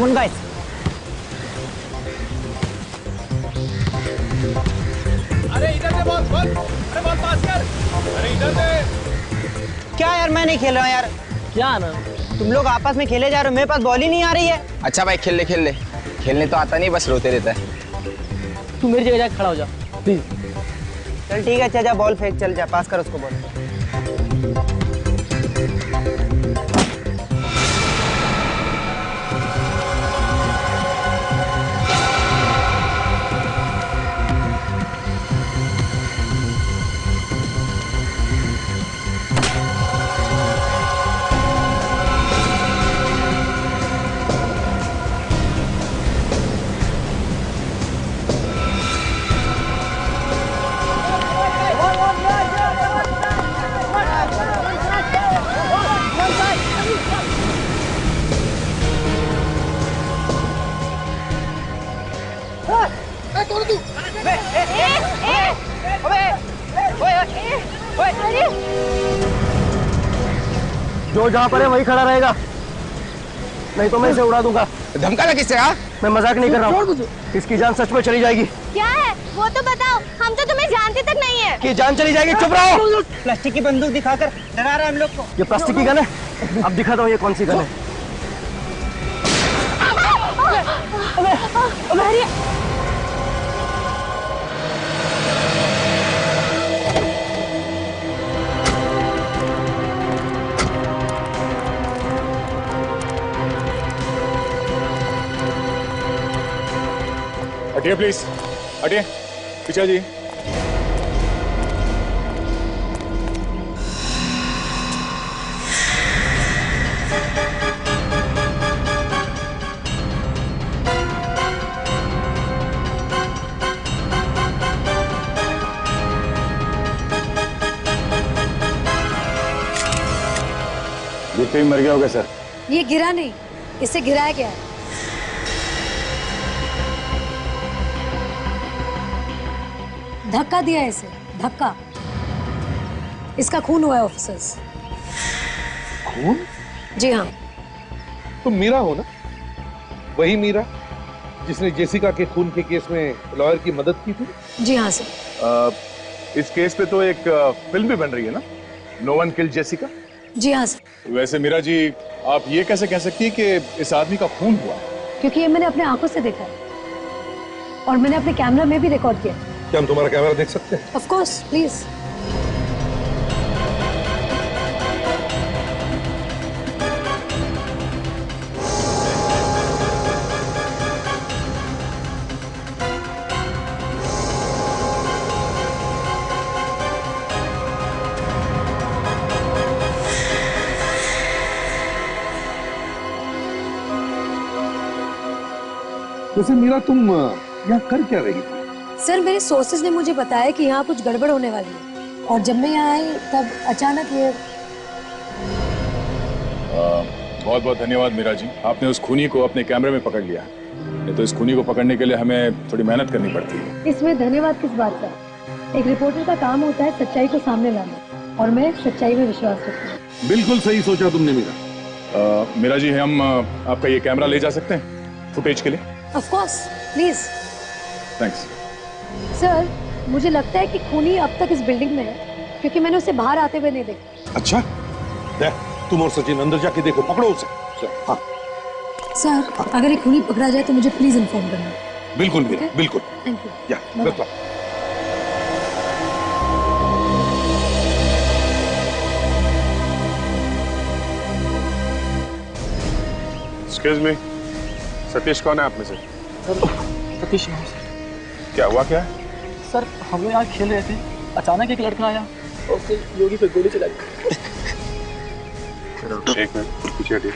Come on guys. अरे इधर से बॉल बॉल, अरे बॉल पास कर, अरे इधर से। क्या यार, मैं नहीं खेल रहा हूँ यार। क्या ना, तुम लोग आपस में खेले जा रहे हो, मेरे पास बॉल ही नहीं आ रही है। अच्छा भाई खेल ले खेलने तो आता नहीं, बस रोते रहता है। तू मेरी जगह जाके खड़ा हो जा प्लीज। चल ठीक है, अच्छा जा बॉल फेंक, चल जा पास कर उसको बॉल। जो जहाँ पर है वही खड़ा रहेगा, नहीं तो मैं इसे उड़ा दूंगा। धमका लगा किससे? हाँ मैं मजाक नहीं कर रहा हूँ, इसकी जान सच में चली जाएगी। क्या है वो तो बताओ, हम तो तुम्हें जानते तक नहीं है। कि जान चली जाएगी, चुप रहो। प्लास्टिक की बंदूक दिखाकर डरा रहा है हम लोग को। ये प्लास्टिक की गन है, अब दिखाता हूँ ये कौन सी गन है। हटिए प्लीज, हटिए पीछे जी। देखते ही मर गया होगा सर। ये गिरा नहीं, इसे गिराया गया है। धक्का दिया है इसे, धक्का। इसका खून हुआ है ऑफिसर्स। खून? जी हाँ। तुम मीरा हो ना, वही मीरा जिसने जेसिका के खून के केस में लॉयर की मदद की थी? जी हाँ सर। इस केस पे तो एक फिल्म भी बन रही है ना, नो वन किल्ड जेसिका। जी हाँ सर। वैसे मीरा जी, आप ये कैसे कह सकती है कि इस आदमी का खून हुआ? क्योंकि ये मैंने अपने आंखों से देखा है और मैंने अपने कैमरा में भी रिकॉर्ड किया। क्या हम तुम्हारा कैमरा देख सकते हैं? Of course, please. वैसे मीरा, तुम यहाँ कर क्या रही थी? सर, मेरे सोर्सेज ने मुझे बताया कि यहाँ कुछ गड़बड़ होने वाली है और जब मैं यहाँ आई तब अचानक ये। बहुत बहुत धन्यवाद मीरा जी, आपने उस खूनी को अपने कैमरे में पकड़ लिया। नहीं तो इस खूनी को पकड़ने के लिए हमें थोड़ी मेहनत करनी पड़ती है। इसमें धन्यवाद किस बात का? एक रिपोर्टर का काम होता है सच्चाई को सामने लाना और मैं सच्चाई में विश्वास रखती हूँ। बिल्कुल सही सोचा तुमने मीरा। मीरा जी, हम आपका ये कैमरा ले जा सकते हैं फुटेज के लिए? Of course, please. Thanks. Sir, मुझे लगता है कि खूनी अब तक इस बिल्डिंग में है क्योंकि मैंने उसे बाहर आते हुए नहीं देखा। अच्छा, तुम और सचिन अंदर जाके देखो, पकड़ो उसे। हाँ। सर, अगर ये खूनी पकड़ा जाए तो मुझे प्लीज इन्फॉर्म करना। बिल्कुल मीरा, बिल्कुल। Thank you. या, बिल्कुल। एक्सक्यूज मी, सतीश कौन है आप में से? सर, सतीश है। क्या हुआ क्या? सर, हम लोग यहाँ खेल रहे थे, अचानक एक लड़का आया और उससे योगी पे गोली चलाई। एक मिनट पीछे हटिए।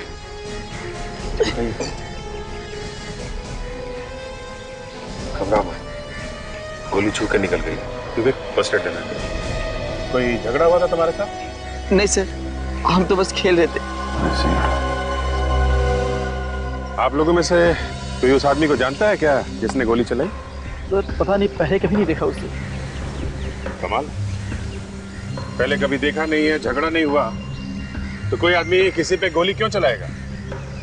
घबरा मत, गोली छू के निकल गई। तू देख, फर्स्ट एड देना। कोई झगड़ा हुआ था तुम्हारे साथ? नहीं सर, हम तो बस खेल रहे थे। आप लोगों में से कोई उस आदमी को जानता है क्या जिसने गोली चलाई? सर, पता नहीं, पहले कभी नहीं देखा उसे। कमाल, पहले कभी देखा नहीं है, झगड़ा नहीं हुआ, तो कोई आदमी किसी पे गोली क्यों चलाएगा?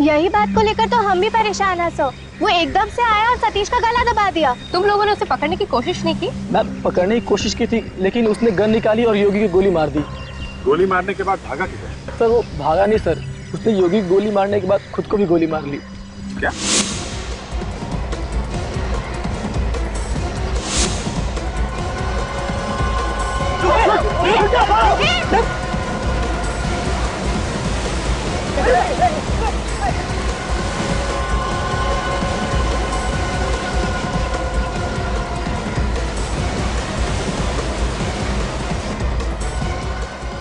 यही बात को लेकर तो हम भी परेशान हैं सर। वो एकदम से आया और सतीश का गला दबा दिया। तुम लोगों ने उसे पकड़ने की कोशिश नहीं की? मैम पकड़ने की कोशिश की थी, लेकिन उसने गन निकाली और योगी की गोली मार दी। गोली मारने के बाद भागा किधर? सर वो भागा नहीं सर, उसने योगी की गोली मारने के बाद खुद को भी गोली मार ली। क्या?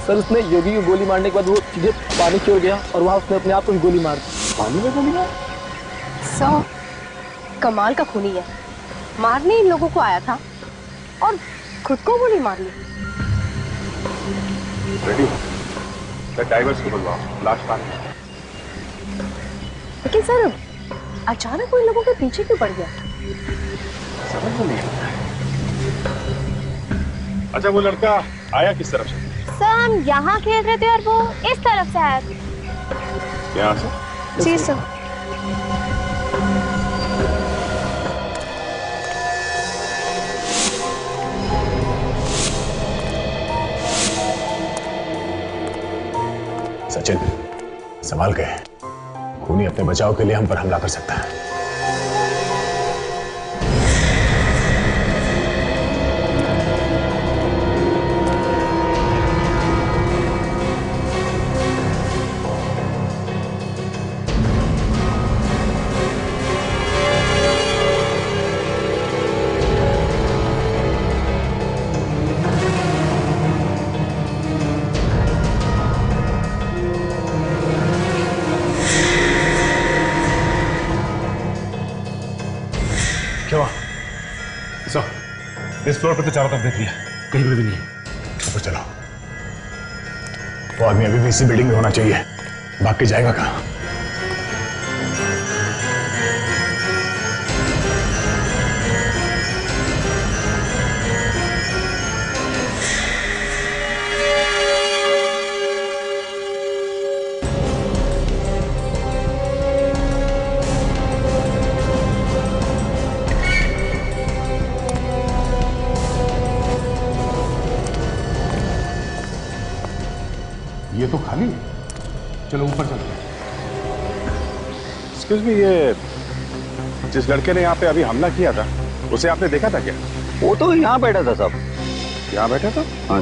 सर उसने योगी की गोली मारने के बाद वो सीधे पानी की ओर गया और वहाँ उसने अपने आप को भी गोली मार दी। पानी में गोली मार? सर कमाल का खूनी है, मारने इन लोगों को आया था और खुद को गोली मार ली। रेडी हो, ड्राइवर्स को बुलवाओ, लाश पानी में। लेकिन सर अचानक वो इन लोगों के पीछे क्यों पड़ गया? समझ में नहीं आता। अच्छा वो लड़का आया किस तरफ से? सर हम यहाँ खेल रहे थे और वो इस तरफ से आया था। यहाँ से? जी सर। सचिन संभाल के, खूनी अपने बचाव के लिए हम पर हमला कर सकता है। क्या? इस फ्लोर पर तो चारों तरफ देख लिया, कहीं पर भी नहीं। ऊपर चलो, वो आदमी अभी भी इसी बिल्डिंग में होना चाहिए, भाग के जाएगा कहाँ? ये तो खाली है। चलो ऊपर चलते हैं। एक्सक्यूज मी, ये जिस लड़के ने यहाँ पे अभी हमला किया था उसे आपने देखा था क्या? वो तो यहाँ बैठा था साहब। यहाँ बैठा था? हाँ।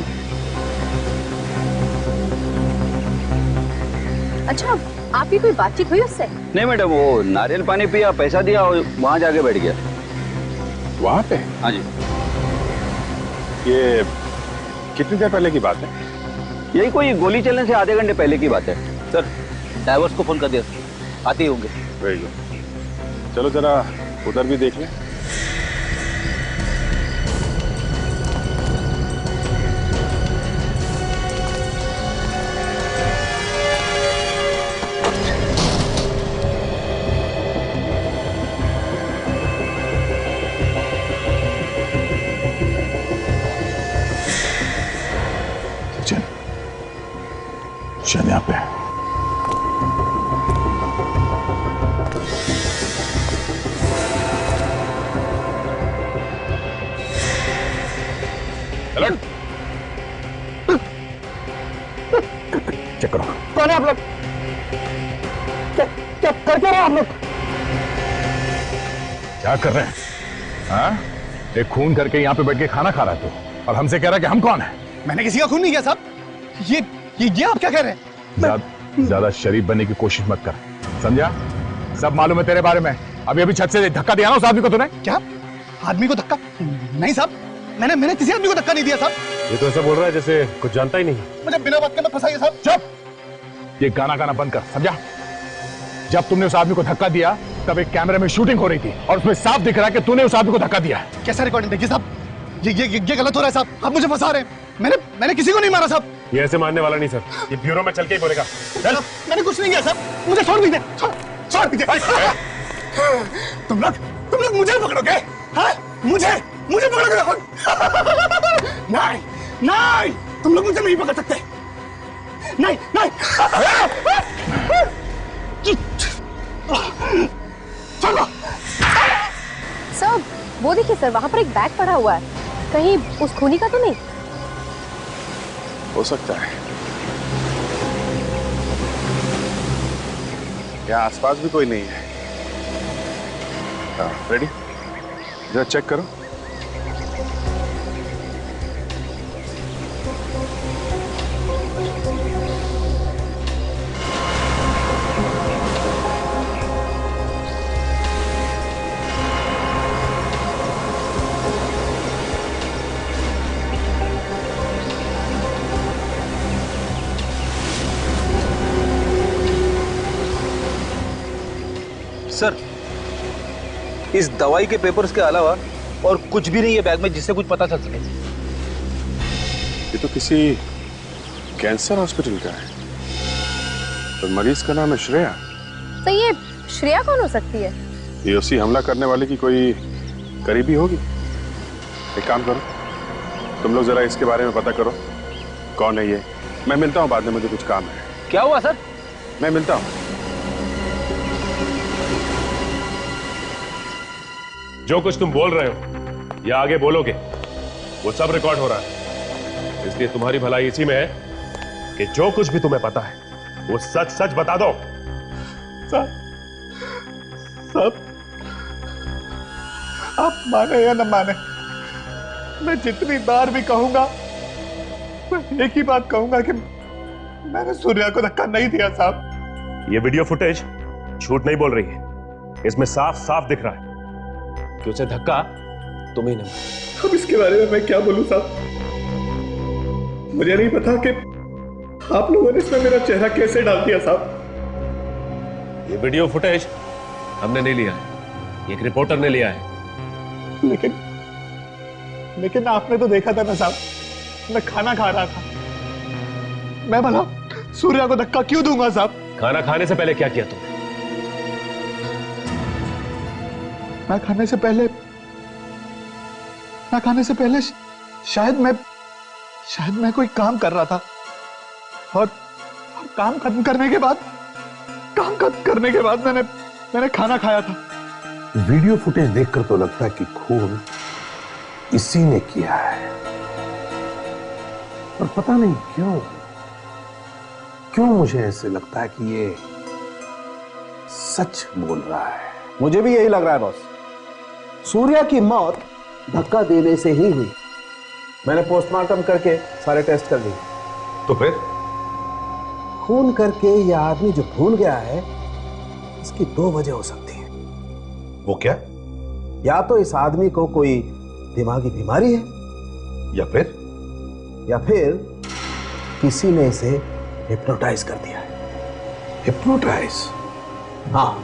अच्छा आपकी कोई बातचीत हुई उससे? नहीं मैडम, वो नारियल पानी पिया, पैसा दिया और वहाँ जाके बैठ गया। वहाँ पे? हाँ जी। ये कितनी देर पहले की बात है? यही कोई गोली चलने से आधे घंटे पहले की बात है सर। ड्राइवर्स को फोन कर दिया, आते ही होंगे। वेरी गुड, चलो जरा उधर भी देख लें। सचिन शायद यहाँ पे है। चेक करो। कौन है आप लोग? क्या कर रहे हैं आप लोग? क्या कर रहे हैं? हाँ? एक खून करके यहाँ पे बैठ के खाना खा रहा है तू, और हमसे कह रहा है कि हम कौन है? मैंने किसी का खून नहीं किया साहब। ये आप क्या कह रहे हैं? ज्यादा शरीफ बनने की कोशिश मत कर, समझा? सब मालूम है तेरे बारे में। अभी छत से धक्का दिया ना उस आदमी को तूने। क्या आदमी को धक्का? नहीं साहब, मैंने किसी आदमी को धक्का नहीं दिया साहब। ये तो ऐसा बोल रहा है जैसे कुछ जानता ही नहीं। मुझे बिना बात के मत फंसाइए साहब। चुप, ये गाना बंद कर, समझा? जब तुमने उस आदमी को धक्का दिया तब एक कैमरे में शूटिंग हो रही थी और उसमें साफ दिख रहा है कि तूने उस आदमी को धक्का दिया है। कैसा रिकॉर्डिंग देखिए साहब? ये गलत हो रहा है साहब, आप मुझे फंसा रहे हैं। मैंने किसी को नहीं मारा साहब। ये ऐसे मारने वाला नहीं सर, ये ब्यूरो में चल के ही बोलेगा। चल, मैंने कुछ नहीं किया साहब, मुझे छोड़ दीजिए, छोड़ दीजिए। तुम लोग मुझे पकड़ोगे? हाँ? मुझे पकड़ोगे? नहीं, तुम लोग मुझे नहीं पकड़ सकते। नहीं। चलो। सर वो देखिए सर, वहाँ पर एक बैग पड़ा हुआ है, कहीं उस खूनी का तो नहीं? हो सकता है। यहाँ आसपास भी कोई नहीं है। हाँ, रेडी? जरा चेक करो। सर, इस दवाई के पेपर्स के अलावा और कुछ भी नहीं है बैग में जिससे कुछ पता चल सके। ये तो किसी कैंसर हॉस्पिटल का है। तो मरीज का नाम है श्रेया। तो ये श्रेया कौन हो सकती है? ये उसी हमला करने वाले की कोई करीबी होगी। एक काम करो, तुम लोग जरा इसके बारे में पता करो, कौन है ये। मैं मिलता हूँ बाद में, मुझे कुछ काम है। क्या हुआ सर? मैं मिलता हूँ। जो कुछ तुम बोल रहे हो या आगे बोलोगे वो सब रिकॉर्ड हो रहा है, इसलिए तुम्हारी भलाई इसी में है कि जो कुछ भी तुम्हें पता है वो सच सच बता दो। सब आप माने या न माने, मैं जितनी बार भी कहूंगा मैं एक ही बात कहूंगा कि मैंने सूर्या को धक्का नहीं दिया साहब। ये वीडियो फुटेज झूठ नहीं बोल रही है, इसमें साफ साफ दिख रहा है कि उसे धक्का तुम्ही ने मारा। अब इसके बारे में मैं क्या बोलूं साहब? मुझे नहीं पता कि आप लोगों ने इसमें मेरा चेहरा कैसे डाल दिया साहब। ये वीडियो फुटेज हमने नहीं लिया है, एक रिपोर्टर ने लिया है। लेकिन आपने तो देखा था ना साहब, मैं खाना खा रहा था। मैं भला सूर्या को धक्का क्यों दूंगा साहब? खाना खाने से पहले क्या किया तुमने? मैं खाने से पहले शायद मैं कोई काम कर रहा था और काम खत्म करने के बाद मैंने खाना खाया था। वीडियो फुटेज देखकर तो लगता है कि खून इसी ने किया है, पर पता नहीं क्यों मुझे ऐसे लगता है कि ये सच बोल रहा है। मुझे भी यही लग रहा है बॉस। सूर्या की मौत धक्का देने से ही हुई। मैंने पोस्टमार्टम करके सारे टेस्ट कर लिए। तो फिर खून करके यह आदमी जो भूल गया है, इसकी दो वजह हो सकती है। वो क्या? या तो इस आदमी को कोई दिमागी बीमारी है, या फिर किसी ने इसे हिप्नोटाइज कर दिया है। हिप्नोटाइज? हाँ,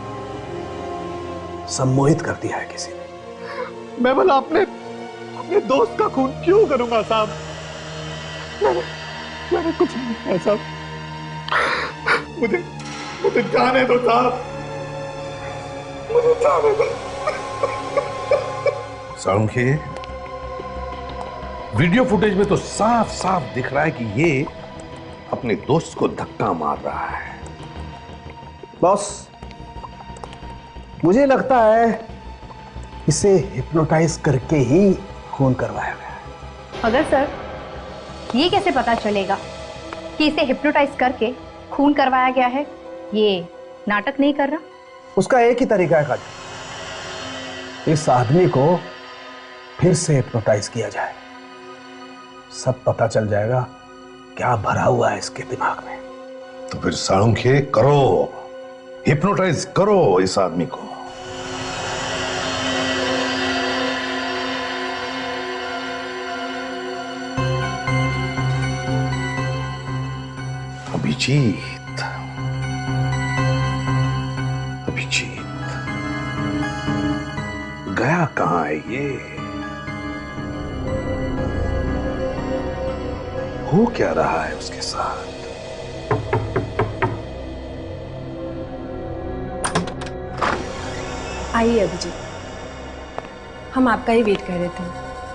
सम्मोहित कर दिया है किसी ने। मैं भला अपने दोस्त का खून क्यों करूंगा साहब? मैंने कुछ नहीं किया साहब। मुझे जाने दो साहब, मुझे जाने दो। सालुंखे, वीडियो फुटेज में तो साफ साफ दिख रहा है कि ये अपने दोस्त को धक्का मार रहा है। बॉस, मुझे लगता है इसे हिप्नोटाइज करके ही खून करवाया गया। मगर सर, ये कैसे पता चलेगा कि इसे हिप्नोटाइज करके खून करवाया गया है? ये नाटक नहीं कर रहा? उसका एक ही तरीका है काजल, इस आदमी को फिर से हिप्नोटाइज किया जाए, सब पता चल जाएगा क्या भरा हुआ है इसके दिमाग में। तो फिर सालुंखे करो, हिप्नोटाइज करो इस आदमी को। अभिजीत, गया कहां है ये? हो क्या रहा है उसके साथ? आइए अभिजीत, हम आपका ही वेट कर रहे थे।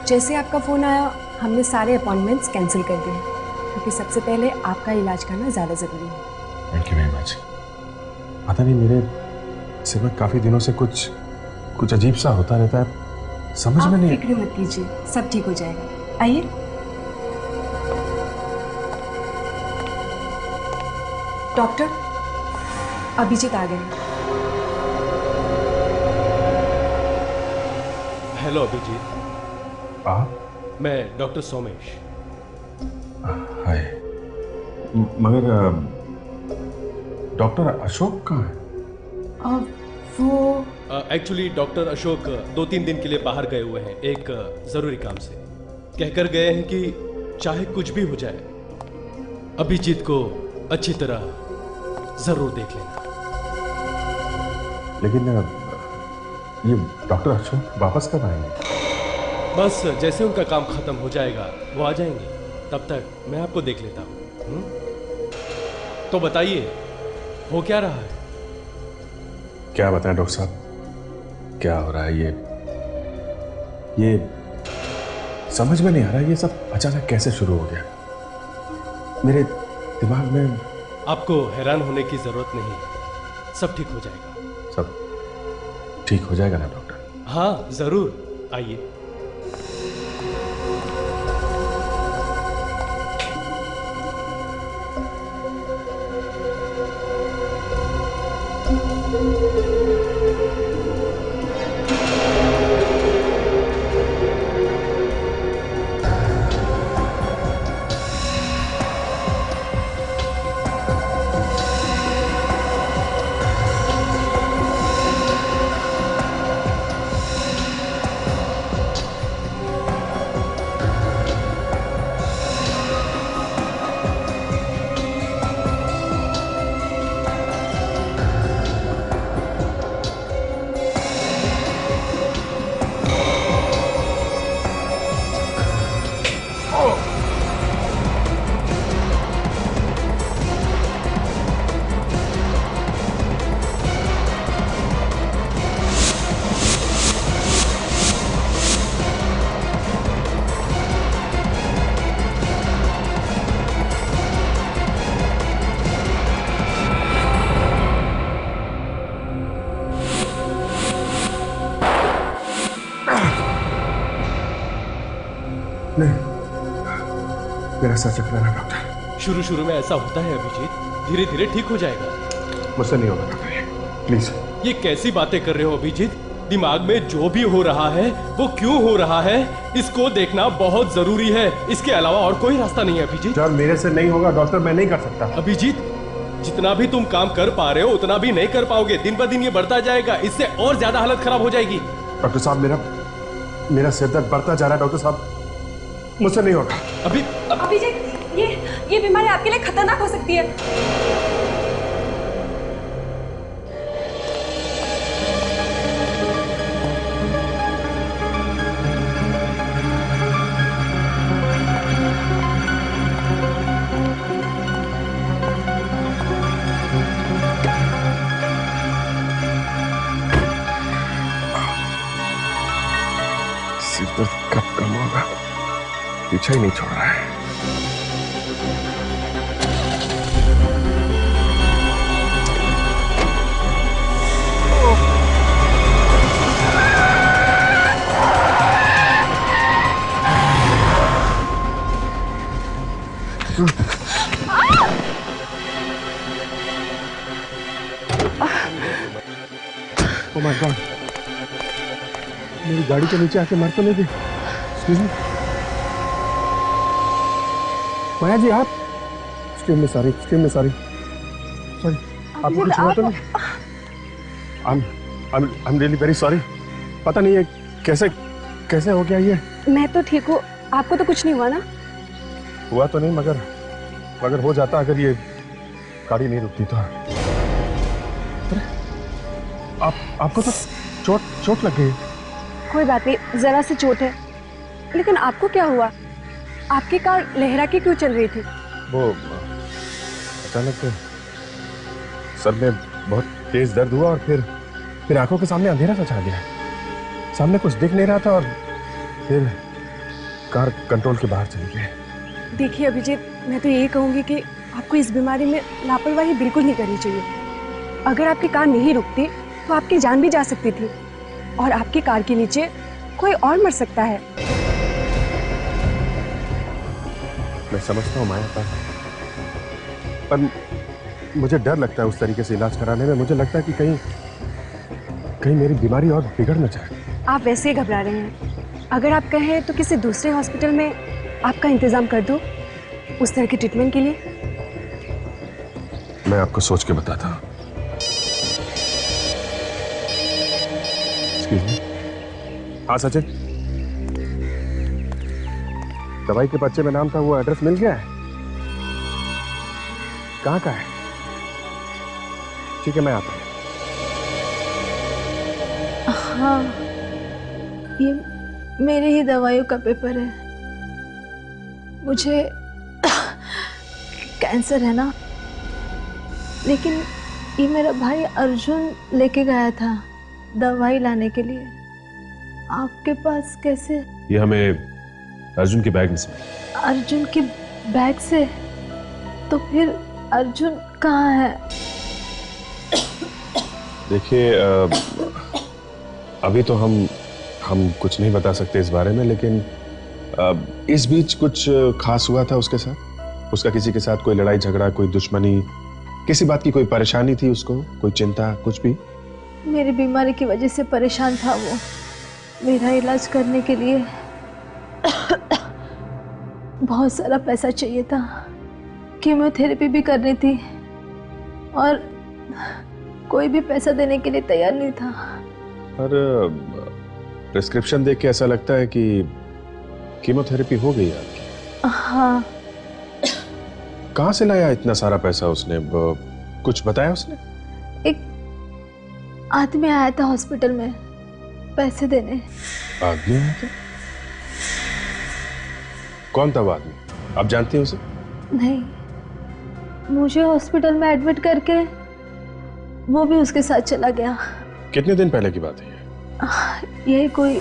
जैसे आपका फोन आया, हमने सारे अपॉइंटमेंट्स कैंसिल कर दिए, क्योंकि सबसे पहले आपका इलाज करना ज्यादा जरूरी है। Thank you very much. पता नहीं सिर में काफी दिनों से कुछ अजीब सा होता रहता है, समझ में नहीं। फिक्र मत कीजिए, सब ठीक हो जाएगा। आइए। डॉक्टर, अभिजीत आ गए। हेलो अभिजीत। आप? मैं डॉक्टर सोमेश। हाय। मगर डॉक्टर अशोक कहाँ है? वो एक्चुअली डॉक्टर अशोक 2-3 दिन के लिए बाहर गए हुए हैं, एक जरूरी काम से। कहकर गए हैं कि चाहे कुछ भी हो जाए, अभिजीत को अच्छी तरह जरूर देख लेना। लेकिन ये डॉक्टर अशोक वापस कब आएंगे? बस जैसे उनका काम खत्म हो जाएगा वो आ जाएंगे, तब तक मैं आपको देख लेता हूँ। तो बताइए, हो क्या रहा है? क्या बताएं डॉक्टर साहब, क्या हो रहा है? ये समझ में नहीं आ रहा, ये सब अचानक कैसे शुरू हो गया मेरे दिमाग में। आपको हैरान होने की जरूरत नहीं, सब ठीक हो जाएगा। सब ठीक हो जाएगा ना डॉक्टर? हाँ जरूर, आइए। मेरा सर चकरा रहा डॉक्टर। शुरू में ऐसा होता है अभिजीत, धीरे धीरे ठीक हो जाएगा। मुझसे नहीं होगा डॉक्टर, प्लीज। ये कैसी बातें कर रहे हो अभिजीत? दिमाग में जो भी हो रहा है वो क्यों हो रहा है, इसको देखना बहुत जरूरी है। इसके अलावा और कोई रास्ता नहीं है अभिजीत। जब मेरे से नहीं होगा डॉक्टर, मैं नहीं कर सकता। अभिजीत, जितना भी तुम काम कर पा रहे हो उतना भी नहीं कर पाओगे। दिन ब दिन ये बढ़ता जाएगा, इससे और ज्यादा हालत खराब हो जाएगी। डॉक्टर साहब, मेरा सिर दर्द बढ़ता जा रहा है। डॉक्टर साहब, मुझसे नहीं होगा। अभिजीत, ये बीमारी आपके लिए खतरनाक हो सकती है। सिर दर्द कब कम होगा, पीछा ही नहीं छोड़ रहा है। Oh my God! मेरी गाड़ी के नीचे आके मर तो नहीं गई? Excuse me? माया जी, आप? Extremely sorry, extremely sorry. Sorry, आपको कुछ हुआ तो नहीं? I'm really very sorry. पता नहीं है कैसे हो गया ये? मैं तो ठीक हूँ, आपको तो कुछ नहीं हुआ ना? हुआ तो नहीं, मगर हो जाता अगर ये गाड़ी नहीं रुकती तो। आपको तो चोट लग गई। कोई बात नहीं, जरा सी चोट है। लेकिन आपको क्या हुआ? आपकी कार लहरा के क्यों चल रही थी? वो अचानक सर में बहुत तेज दर्द हुआ और फिर आंखों के सामने अंधेरा सा छा गया। सामने कुछ दिख नहीं रहा था और फिर कार कंट्रोल के बाहर चली गई। देखिए अभिजीत, मैं तो यही कहूंगी कि आपको इस बीमारी में लापरवाही बिल्कुल नहीं करनी चाहिए। अगर आपकी कार नहीं रुकती तो आपकी जान भी जा सकती थी और आपकी कार के नीचे कोई और मर सकता है। मैं समझता हूँ माया, पर मुझे डर लगता है उस तरीके से इलाज कराने में। मुझे लगता है कि कहीं मेरी बीमारी और बिगड़ न जाए। आप वैसे ही घबरा रहे हैं। अगर आप कहें तो किसी दूसरे हॉस्पिटल में आपका इंतजाम कर दूं उस तरह के ट्रीटमेंट के लिए। मैं आपको सोच के बताता हूँ। हाँ सचिन, दवाई के पर्चे में नाम था, वो एड्रेस मिल गया है? कहाँ का है? ठीक है, मैं आता हूँ। हाँ, ये मेरे ही दवाइयों का पेपर है। मुझे कैंसर है ना, लेकिन ये मेरा भाई अर्जुन लेके गया था दवाई लाने के लिए। आपके पास कैसे? ये हमें अर्जुन के बैग में से मिला। अर्जुन के बैग से? तो फिर अर्जुन कहाँ है? देखिए, अभी तो हम कुछ नहीं बता सकते इस बारे में, लेकिन इस बीच कुछ खास हुआ था उसके साथ? उसका किसी के साथ कोई लड़ाई झगड़ा, कोई दुश्मनी, किसी बात की कोई परेशानी थी उसको, कोई चिंता, कुछ भी? मेरी बीमारी की वजह से परेशान था वो। मेरा इलाज करने के लिए बहुत सारा पैसा चाहिए था। कीमोथेरेपी भी करनी थी और कोई भी पैसा देने के लिए तैयार नहीं था। पर प्रिस्क्रिप्शन देख के ऐसा लगता है कि कीमोथेरेपी हो गई आपकी। हाँ। कहाँ से लाया इतना सारा पैसा उसने? कुछ बताया उसने? एक आदमी आया था हॉस्पिटल में पैसे देने। आदमी आया था? कौन था वो आदमी? आप जानती हैं उसे? नहीं, मुझे हॉस्पिटल में एडमिट करके वो भी उसके साथ चला गया। कितने दिन पहले की बात है ये? यही कोई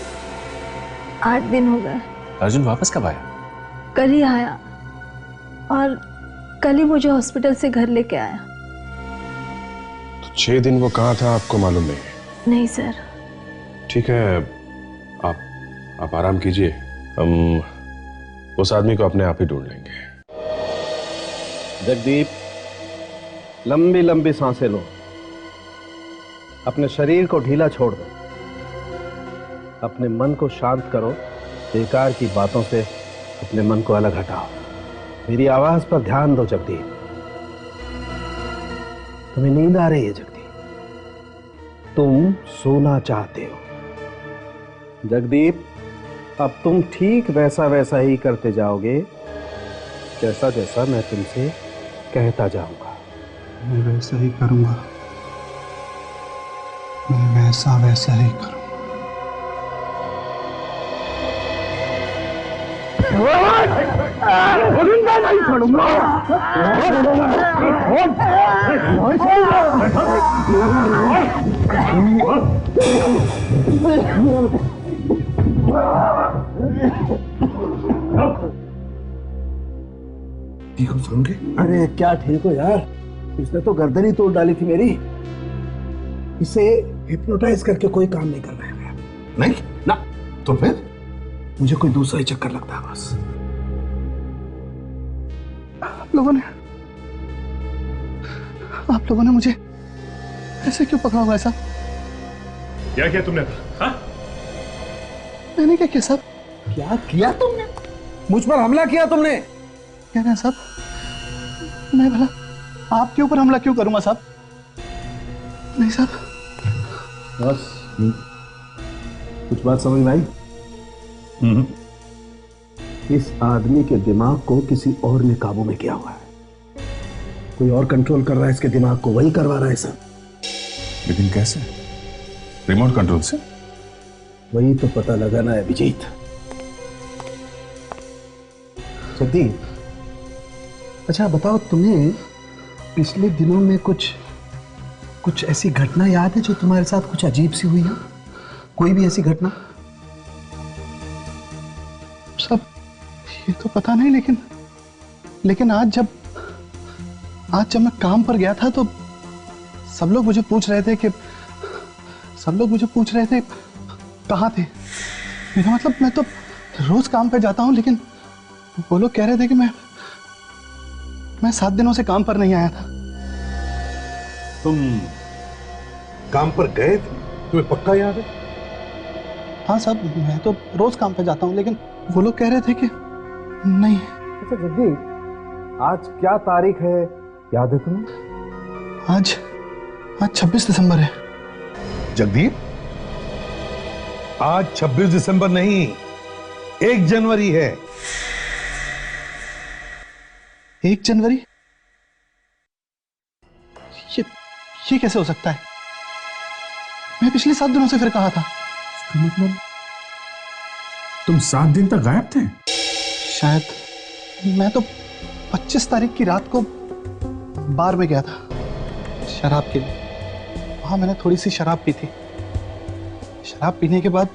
8 दिन हो गए। अर्जुन वापस कब आया? कल ही आया और कल ही मुझे हॉस्पिटल से घर लेके आया। तो 6 दिन वो कहाँ था आपको मालूम नहीं? नहीं सर। ठीक है, आप आराम कीजिए, हम उस आदमी को अपने आप ही ढूंढ लेंगे। जगदीप, लंबी लंबी सांसें लो, अपने शरीर को ढीला छोड़ दो, अपने मन को शांत करो, बेकार की बातों से अपने मन को अलग हटाओ। मेरी आवाज पर ध्यान दो जगदीप। तुम्हें नींद आ रही है जगदीप, तुम सोना चाहते हो। जगदीप, अब तुम ठीक वैसा वैसा ही करते जाओगे जैसा जैसा मैं तुमसे कहता जाऊंगा। मैं वैसा ही करूंगा, मैं वैसा वैसा ही करूंगा। नहीं छोड़ूंगा। ठीक हो सुनोगे? अरे क्या ठीक हो यार, इसने तो गर्दन ही तोड़ डाली थी मेरी। इसे हिप्नोटाइज करके कोई काम नहीं करना है। नहीं ना, तो फिर मुझे कोई दूसरा ही चक्कर लगता है बस। आप लोगों ने मुझे ऐसे क्यों पकड़ा हुआ है साहब? क्या किया तुमने? हाँ? मैंने क्या किया साहब? क्या किया तुमने? मुझ पर हमला किया तुमने? क्या है साहब? मैं भला आपके ऊपर हमला क्यों करूंगा साहब? नहीं साहब। बस कुछ बात समझ में आई? इस आदमी के दिमाग को किसी और ने काबू में किया हुआ है। कोई और कंट्रोल कर रहा है इसके दिमाग को, वही करवा रहा है सब। लेकिन कैसे? रिमोट कंट्रोल से? वही तो पता लगाना है अभिजीत। जगदीप, अच्छा बताओ, तुम्हें पिछले दिनों में कुछ ऐसी घटना याद है जो तुम्हारे साथ कुछ अजीब सी हुई हो? कोई भी ऐसी घटना? सब ये तो पता नहीं, लेकिन आज जब मैं काम पर गया था तो सब लोग मुझे पूछ रहे थे कि सब लोग मुझे पूछ रहे थे कहाँ थे। मेरा मतलब मैं तो रोज काम पे जाता हूँ, लेकिन वो लोग कह रहे थे कि मैं 7 दिनों से काम पर नहीं आया था। तुम काम पर गए थे? तुम्हें पक्का याद है? हाँ साहब, मैं तो रोज काम पे जाता हूँ, लेकिन वो लोग कह रहे थे कि नहीं। अच्छा जगदीप, आज क्या तारीख है, याद है तुम्हें? आज 26 दिसंबर है। जगदीप, आज 26 दिसंबर नहीं, 1 जनवरी है। 1 जनवरी? ये कैसे हो सकता है? मैं पिछले 7 दिनों से फिर कहा था। इसका मतलब तुम 7 दिन तक गायब थे? शायद। मैं तो 25 तारीख की रात को बार में गया था शराब के लिए। वहां मैंने थोड़ी सी शराब पी थी। शराब पीने के बाद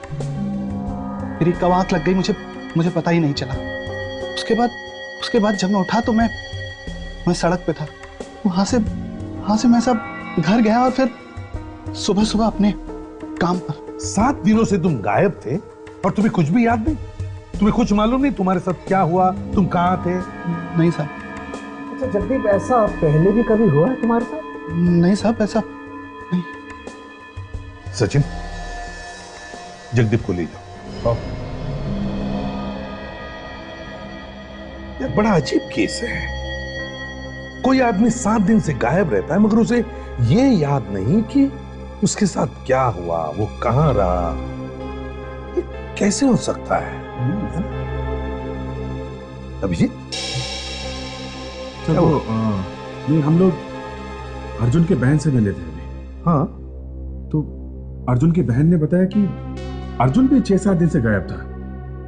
मेरी कब आंख लग गई मुझे पता ही नहीं चला। उसके बाद जब मैं उठा तो मैं सड़क पे था। वहां से मैं सब घर गया और फिर सुबह अपने काम पर। 7 दिनों से तुम गायब थे और तुम्हें कुछ भी याद नहीं? तुम्हें कुछ मालूम नहीं तुम्हारे साथ क्या हुआ? तुम कहाँ थे? नहीं साहब। अच्छा जगदीप, ऐसा पहले भी कभी हुआ है तुम्हारे साथ? नहीं साहब, ऐसा नहीं। सचिन, जगदीप को ले जाओ। यह बड़ा अजीब केस है। कोई आदमी 7 दिन से गायब रहता है, मगर उसे यह याद नहीं कि उसके साथ क्या हुआ, वो कहां रहा। ये कैसे हो सकता है? अभिजीत, तो नहीं, हम लोग अर्जुन के बहन से मिले थे अभी। हाँ, तो अर्जुन की बहन ने बताया कि अर्जुन भी 6-7 दिन से गायब था,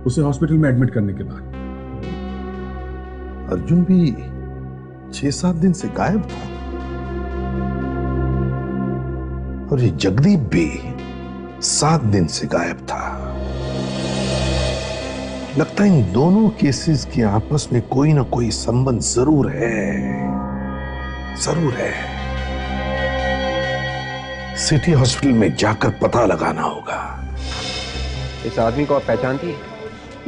उसे हॉस्पिटल में एडमिट करने के बाद। अर्जुन भी 6-7 दिन से गायब था और ये जगदीप भी 7 दिन से गायब था। लगता है इन दोनों केसेस के आपस में कोई ना कोई संबंध जरूर है। सिटी हॉस्पिटल में जाकर पता लगाना होगा। इस आदमी को आप पहचानती हैं?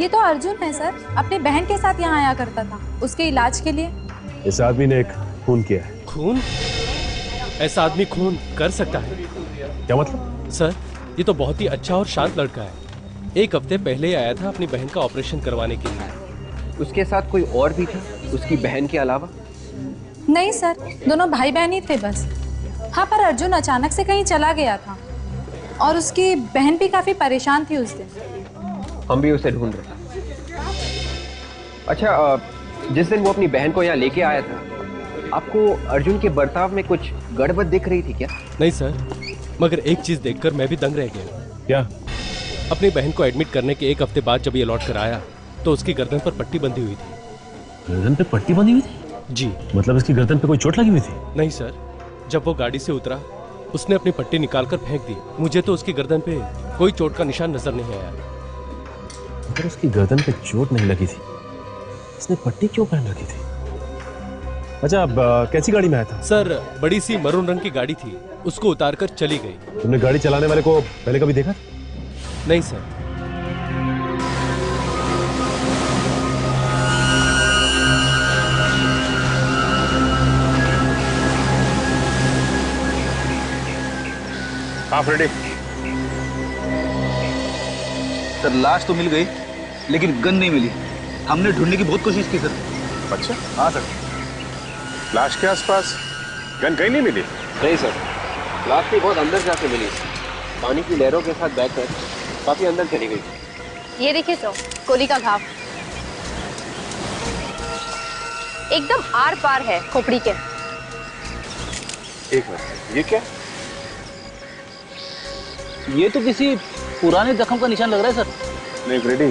ये तो अर्जुन है सर, अपने बहन के साथ यहाँ आया करता था उसके इलाज के लिए। इस आदमी ने एक खून किया है। खून? ऐसा आदमी खून कर सकता है? क्या मतलब? सर, ये तो बहुत ही अच्छा और शांत लड़का है। 1 हफ्ते पहले ही आया था अपनी बहन का ऑपरेशन करवाने के लिए। उसके साथ कोई और भी था उसकी बहन के अलावा? नहीं सर, दोनों भाई बहन ही थे बस। हाँ, पर अर्जुन अचानक से कहीं चला गया था और उसकी बहन भी काफी परेशान थी उस दिन। हम भी उसे ढूंढ रहे हैं। अच्छा, जिस दिन वो अपनी बहन को यहाँ लेके आया था, आपको अर्जुन के बर्ताव में कुछ गड़बड़ दिख रही थी क्या? नहीं सर, मगर एक चीज देखकर मैं भी दंग रह गया। क्या? अपनी बहन को एडमिट करने के 1 हफ्ते बाद जब ये लौट कर आया तो उसकी गर्दन पर पट्टी बंधी हुई थी। गर्दन पे पट्टी बंधी हुई थी? जी। मतलब इसकी गर्दन पे कोई चोट लगी हुई थी? नहीं सर, जब वो गाड़ी से उतरा उसने अपनी पट्टी निकालकर फेंक दी। मुझे तो उसकी गर्दन पे कोई चोट का निशान नजर नहीं आया। अगर उसकी गर्दन पे चोट नहीं लगी थी, इसने पट्टी क्यों पहन रखी थी? अच्छा, अब कैसी गाड़ी में आया था? सर, बड़ी सी मरून रंग की गाड़ी थी, उसको उतारकर चली गई। तुमने गाड़ी चलाने वाले को पहले कभी देखा? नहीं सर। हाँ फ्रेडी। सर, लाश तो मिल गई लेकिन गन नहीं मिली। हमने ढूंढने की बहुत कोशिश की सर। अच्छा, हाँ सर। लाश के आसपास गन कहीं नहीं मिली? नहीं सर, लाश भी बहुत अंदर जाके मिली। पानी की लहरों के साथ बहकर काफी अंदर चली गई। ये देखिए तो गोली का घाव एकदम आर पार है खोपड़ी के। एक मिनट, ये क्या? ये तो किसी पुराने जख्म का निशान लग रहा है सर। नहीं फ्रेडी,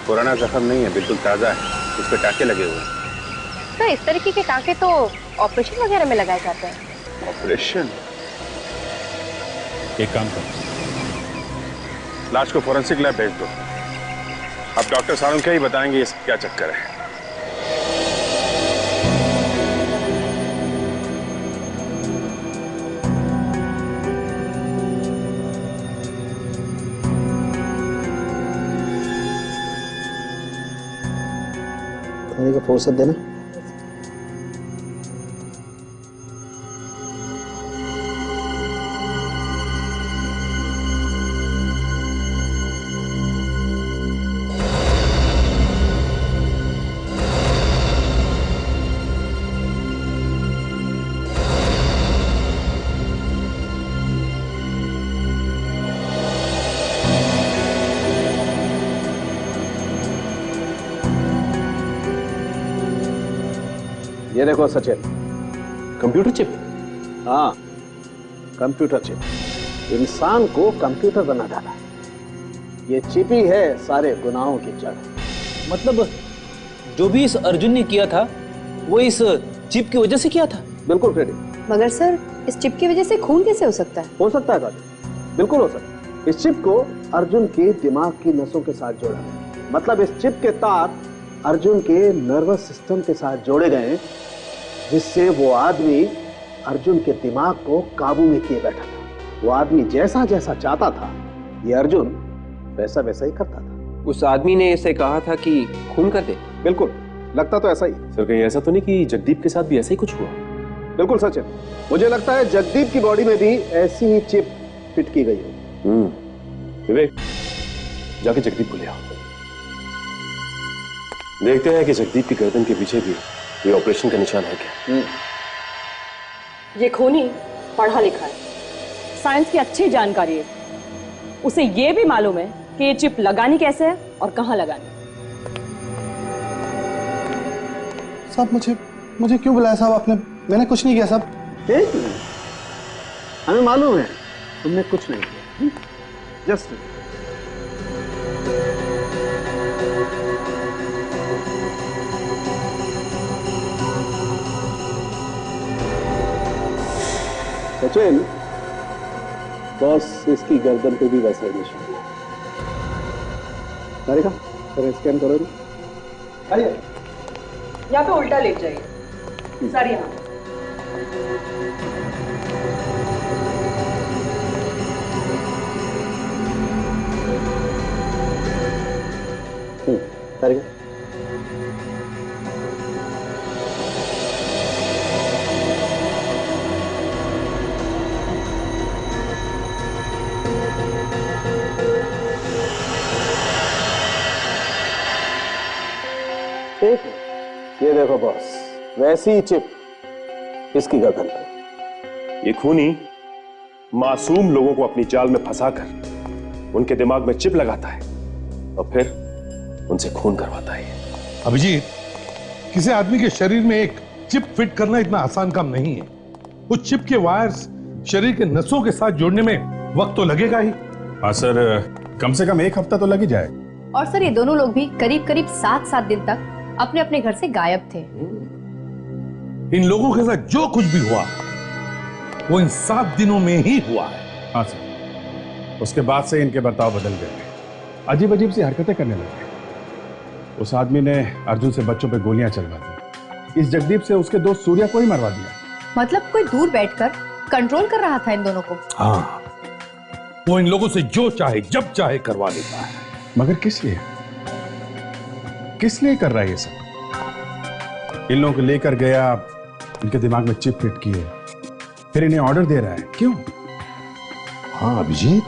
पुराना जख्म नहीं है, बिल्कुल ताजा है। उस पर टाके लगे हुए हैं। तो इस तरीके के टाके तो ऑपरेशन वगैरह में लगाए जाते हैं। ऑपरेशन? एक काम करो, लाश को फोरेंसिक लैब भेज दो। अब डॉक्टर सारुण क्या ही बताएंगे इसका क्या चक्कर है। खाने का फुर्सत देना। ये देखो सचिन, कंप्यूटर चिप। हाँ, कंप्यूटर चिप इंसान को कंप्यूटर बना डाला। ये चिप ही है सारे गुनाहों की जड़। मतलब जो भी इस अर्जुन ने किया था वो इस चिप की वजह से किया था। बिल्कुल फ्रेडी। मगर सर, इस चिप की वजह से खून कैसे हो सकता है? हो सकता है काजल, बिल्कुल हो सकता है। इस चिप को अर्जुन के दिमाग की नसों के साथ जोड़ा गया। मतलब इस चिप के तार अर्जुन के नर्वस सिस्टम के साथ जोड़े गए, जिससे वो आदमी अर्जुन के दिमाग को काबू में किए बैठा था। वो आदमी जैसा जैसा चाहता था, ये अर्जुन वैसा वैसा ही करता था। उस आदमी ने इसे कहा था कि खून कर दे। बिल्कुल, लगता तो ऐसा ही। सर कहीं ऐसा तो नहीं कि जगदीप के साथ भी ऐसा ही कुछ हुआ? बिल्कुल सचिन, मुझे लगता है जगदीप की बॉडी में भी ऐसी ही चिप फिट की गई है। विवेक, जाके जगदीप को ले आओ। देखते हैं कि जगदीप की गर्दन के पीछे भी ये ऑपरेशन का निशान है क्या। ये खूनी पढ़ा लिखा है, साइंस की अच्छी जानकारी है। उसे ये भी मालूम है कि ये चिप लगानी कैसे है और कहां लगानी। साहब मुझे क्यों बुलाया साहब आपने? मैंने कुछ नहीं किया साहब। हमें मालूम है तुमने कुछ नहीं किया। जस्ट सचिन, बॉस इसकी गर्दन पे भी वैसा ही निशान है। तारिका, जरा स्कैन करो ना। आइए। या तो उल्टा लेट जाइए सर। यहाँ तारिका, ठीक है, ये देखो बॉस, वैसी ही चिप इसकी गर्दन पे। ये खूनी मासूम लोगों को अपनी जाल में फंसाकर उनके दिमाग में चिप लगाता है और फिर उनसे खून करवाता है। अभिजीत, किसी आदमी के शरीर में एक चिप फिट करना इतना आसान काम नहीं है। उस चिप के वायर्स शरीर के नसों के साथ जोड़ने में वक्त तो लगेगा ही। हाँ सर, कम से कम 1 हफ्ता तो लग ही जाए। और सर, ये दोनों लोग भी करीब करीब 7-7 दिन तक अपने अपने घर से गायब थे। इन लोगों के साथ जो कुछ भी हुआ वो इन 7 दिनों में ही हुआ है। हाँ सर, उसके बाद से इनके बर्ताव बदल गए, अजीब अजीब सी हरकतें करने लगे। उस आदमी ने अर्जुन से बच्चों पे गोलियां चलवा दी। इस जगदीप से उसके दोस्त सूर्या को ही मरवा दिया। मतलब कोई दूर बैठकर कंट्रोल कर रहा था इन दोनों को। हाँ, वो इन लोगों से जो चाहे जब चाहे करवा लेता है। मगर किस लिए? किस लिए कर रहा है ये सब? इन लोगों को लेकर गया, इनके दिमाग में चिप फिट किए, फिर इन्हें ऑर्डर दे रहा है। क्यों? हाँ अभिजीत,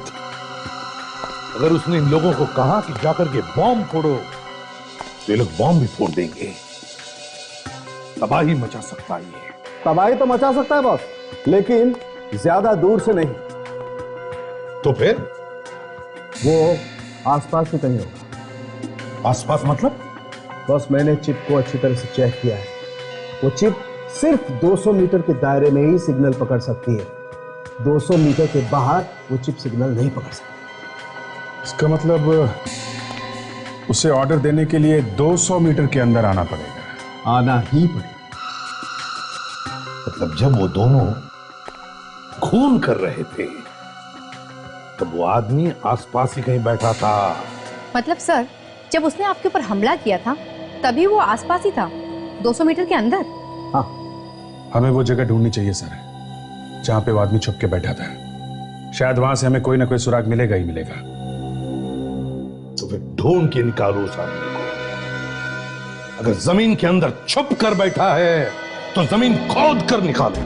अगर उसने इन लोगों को कहा कि जाकर के बॉम्ब फोड़ो तो ये लोग बॉम्ब भी फोड़ देंगे। तबाही मचा सकता है ये। तबाही तो मचा सकता है बॉस, लेकिन ज्यादा दूर से नहीं। तो फिर वो आसपास ही कहीं होगा। आसपास मतलब? बॉस, मैंने चिप को अच्छी तरह से चेक किया है। वो चिप सिर्फ 200 मीटर के दायरे में ही सिग्नल पकड़ सकती है। 200 मीटर के बाहर वो चिप सिग्नल नहीं पकड़ सकती। इसका मतलब उसे ऑर्डर देने के लिए 200 मीटर के अंदर आना पड़ेगा। आना ही पड़ेगा। मतलब जब वो दोनों खून कर रहे थे तब वो आदमी आसपास ही कहीं बैठा था। मतलब सर, जब उसने आपके ऊपर हमला किया था तभी वो आसपास ही था, 200 मीटर के अंदर। हाँ, हमें वो जगह ढूंढनी चाहिए सर, जहां पे वो आदमी छुप के बैठा था। शायद वहां से हमें कोई ना कोई सुराग मिलेगा ही मिलेगा। तो फिर ढूंढ के निकालो उस आदमी को। अगर जमीन के अंदर छुप कर बैठा है तो जमीन खोद कर निकालो।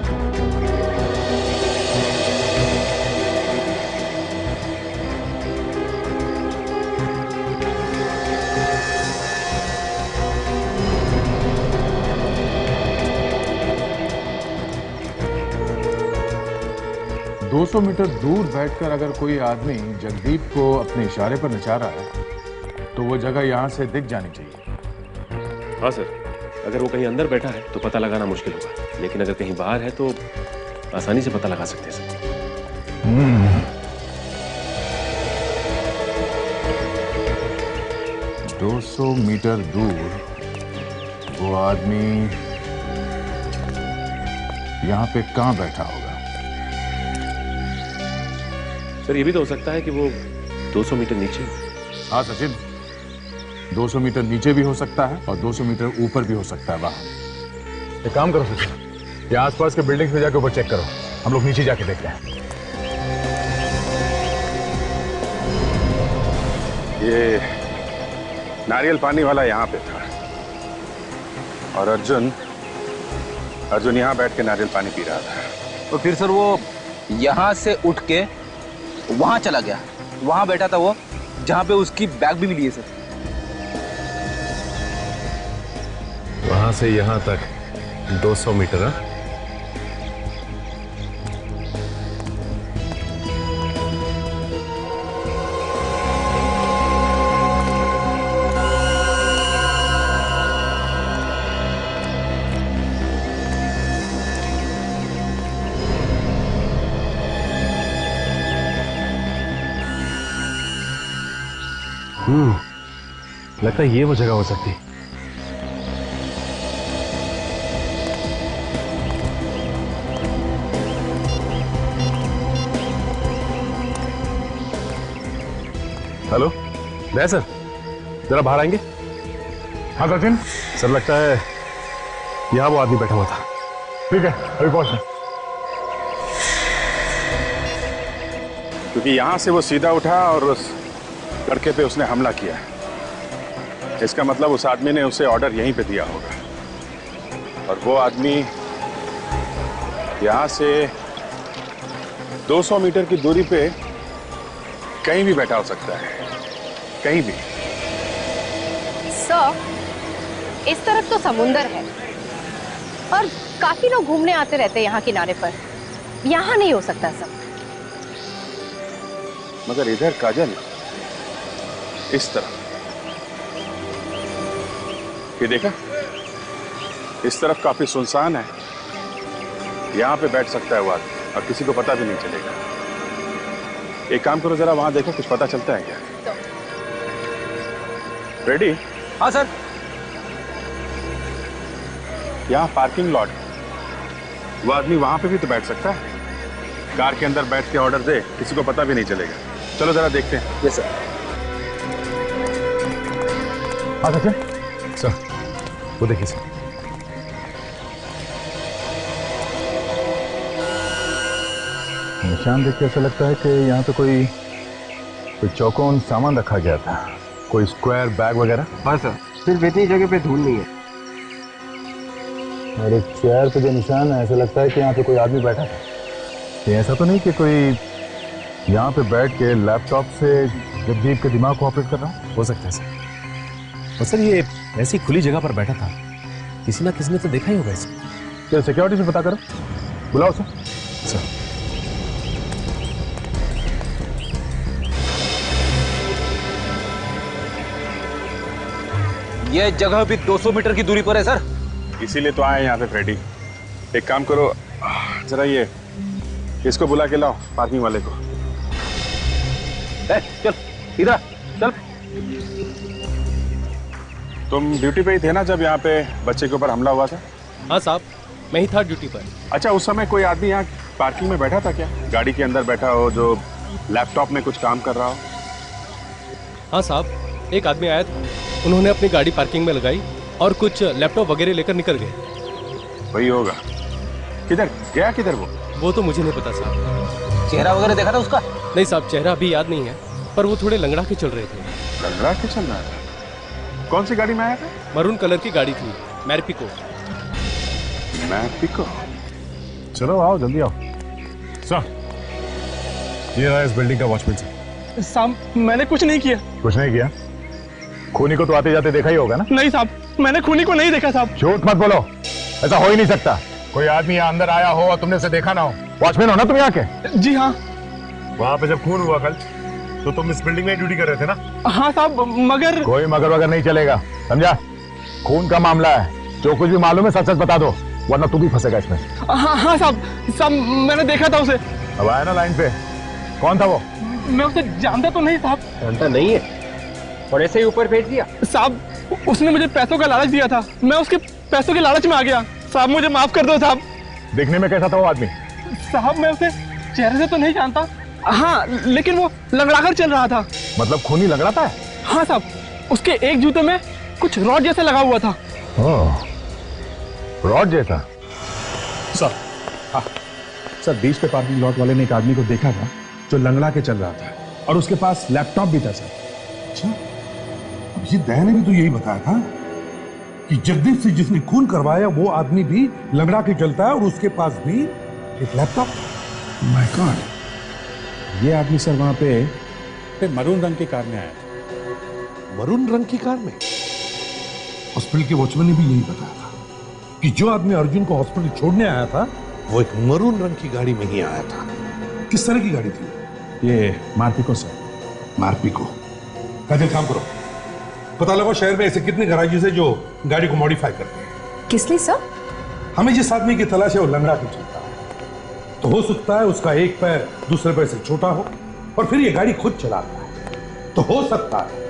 200 मीटर दूर बैठकर अगर कोई आदमी जगदीप को अपने इशारे पर नचा रहा है तो वो जगह यहां से दिख जानी चाहिए। हाँ सर, अगर वो कहीं अंदर बैठा है तो पता लगाना मुश्किल होगा, लेकिन अगर कहीं बाहर है तो आसानी से पता लगा सकते हैं सर। 200 मीटर दूर वो आदमी यहां पे कहां बैठा होगा? सर ये भी तो हो सकता है कि वो 200 मीटर नीचे हो। हाँ सचिन, 200 मीटर नीचे भी हो सकता है और 200 मीटर ऊपर भी हो सकता है वहां। एक काम करो सचिन, ये आसपास के बिल्डिंग्स में जाके ऊपर चेक करो, हम लोग नीचे जाके देखते हैं। ये नारियल पानी वाला यहाँ पे था और अर्जुन यहाँ बैठ के नारियल पानी पी रहा था। तो फिर सर वो यहाँ से उठ के वहां चला गया, वहां बैठा था वो जहां पे उसकी बैग भी मिली है सर। वहां से यहाँ तक 200 मीटर। लगता है ये वो जगह हो सकती है। हेलो दया सर, जरा बाहर आएंगे? हाँ सचिन। सर लगता है यहाँ वो आदमी बैठा हुआ था। ठीक है, अभी पहुंच। क्योंकि यहाँ से वो सीधा उठा और उस लड़के पे उसने हमला किया। इसका मतलब उस आदमी ने उसे ऑर्डर यहीं पे दिया होगा और वो आदमी यहाँ से 200 मीटर की दूरी पे कहीं भी बैठा हो सकता है, कहीं भी। सर, इस तरफ तो समुंदर है और काफी लोग घूमने आते रहते हैं यहाँ किनारे पर। यहाँ नहीं हो सकता सब। मगर इधर काजल, इस तरफ ये देखा, इस तरफ काफी सुनसान है। यहाँ पे बैठ सकता है वो आदमी और किसी को पता भी नहीं चलेगा। एक काम करो, जरा वहां देखो, कुछ पता चलता है क्या? रेडी? हाँ सर। यहाँ पार्किंग लॉट, वो आदमी वहां पे भी तो बैठ सकता है। कार के अंदर बैठ के ऑर्डर दे, किसी को पता भी नहीं चलेगा। चलो जरा देखते हैं। Yes sir. हाँ सचिन। सर वो देखिए सर, निशान देख के ऐसा लगता है कि यहाँ पे कोई चौकोन सामान रखा गया था, कोई स्क्वायर बैग वगैरह। हाँ सर, सिर्फ इतनी जगह पे धूल नहीं है। और एक चेयर पे जो निशान है, ऐसा लगता है कि यहाँ पे कोई आदमी बैठा था। ये ऐसा तो नहीं कि कोई यहाँ पे बैठ के लैपटॉप से जगदीप के दिमाग को ऑपरेट कर रहा हो सकता है सर। और सर ये ऐसी खुली जगह पर बैठा था, किसी ना किसी ने तो देखा ही होगा इसे। क्या सिक्योरिटी से पता करो, बुलाओ सर। सर ये जगह भी 200 मीटर की दूरी पर है सर। इसीलिए तो आए यहाँ पे फ्रेडी। एक काम करो, जरा ये इसको बुला के लाओ, पार्किंग वाले को। चल इधर चल। तुम ड्यूटी पे ही थे ना जब यहाँ पे बच्चे के ऊपर हमला हुआ था? हाँ साहब, मैं ही था ड्यूटी पर। अच्छा, उस समय कोई आदमी यहाँ पार्किंग में बैठा था क्या? गाड़ी के अंदर बैठा हो, जो लैपटॉप में कुछ काम कर रहा हो? हाँ साहब, एक आदमी आया था, उन्होंने अपनी गाड़ी पार्किंग में लगाई और कुछ लैपटॉप वगैरह लेकर निकल गए। वही होगा। किधर गया, किधर वो तो मुझे नहीं पता साहब। चेहरा वगैरह देखा था उसका? नहीं साहब, चेहरा अभी याद नहीं है, पर वो थोड़े लंगड़ा के चल रहे थे। लंगड़ा के चल रहा था? कौन सी गाड़ी में आया था? मरून कलर की गाड़ी थी, मैरपिको। मैरपिको? चलो आओ, जल्दी आओ। सर, ये रहा इस बिल्डिंग का वॉचमैन सर। साहब मैंने कुछ नहीं किया। कुछ नहीं किया? खूनी को तो आते जाते देखा ही होगा ना? नहीं साहब, मैंने खूनी को नहीं देखा साहब। झूठ मत बोलो, ऐसा हो ही नहीं सकता। कोई आदमी यहाँ अंदर आया हो और तुमने उसे देखा ना हो। वॉचमैन हो ना तुम यहाँ के? जी हाँ। वहाँ पे जब खून हुआ कल तो तुम इस बिल्डिंग में ड्यूटी कर रहे थे ना? हाँ साहब, मगर कोई मगर वगर नहीं चलेगा, समझा? खून का मामला है, जो कुछ भी मालूम है सच सच बता दो, वरना तू भी फंसेगा इसमें। हाँ साहब, साहब मैंने देखा था उसे। अब आया ना लाइन पे, कौन था वो? मैं उसे जानता तो नहीं साहब। जानता नहीं है और ऐसे ही ऊपर भेज दिया? साहब उसने मुझे पैसों का लालच दिया था, मैं उसके पैसों के लालच में आ गया। साहब मुझे माफ कर दो साहब। देखने में कैसा था वो आदमी? साहब मैं उसे चेहरे से तो नहीं जानता, हाँ लेकिन वो लंगड़ाकर चल रहा था। मतलब खूनी लंगड़ाता है? हाँ साहब, उसके एक जूते में कुछ रॉड जैसा लगा हुआ था। रॉड जैसा? सर, हाँ सर, बीच पे पार्किंग लॉट वाले ने एक आदमी को देखा था जो लंगड़ा के चल रहा था और उसके पास लैपटॉप भी था सर। अच्छा, अब ये दया ने भी तो यही बताया था कि जगदीश से जिसने खून करवाया वो आदमी भी लंगड़ा के चलता है और उसके पास भी एक लैपटॉप। माय गॉड, ये आदमी सर वहां पे मरून रंग की कार में आया था। मरून रंग की कार में? हॉस्पिटल के वॉचमैन ने भी यही बताया था कि जो आदमी अर्जुन को हॉस्पिटल छोड़ने आया था वो एक मरून रंग की गाड़ी में ही आया था। किस तरह की गाड़ी थी? ये मारपिको सर। मारपिको? काजल काम करो, पता लगाओ शहर में ऐसे कितने गैराजेस है जो गाड़ी को मॉडिफाई करते हैं। किस लिए सर? हमें जिस आदमी की तलाश है वो लंगड़ा के चलता है, तो हो सकता है उसका एक पैर दूसरे पैर से छोटा हो और फिर ये गाड़ी खुद चलाता है, तो हो सकता है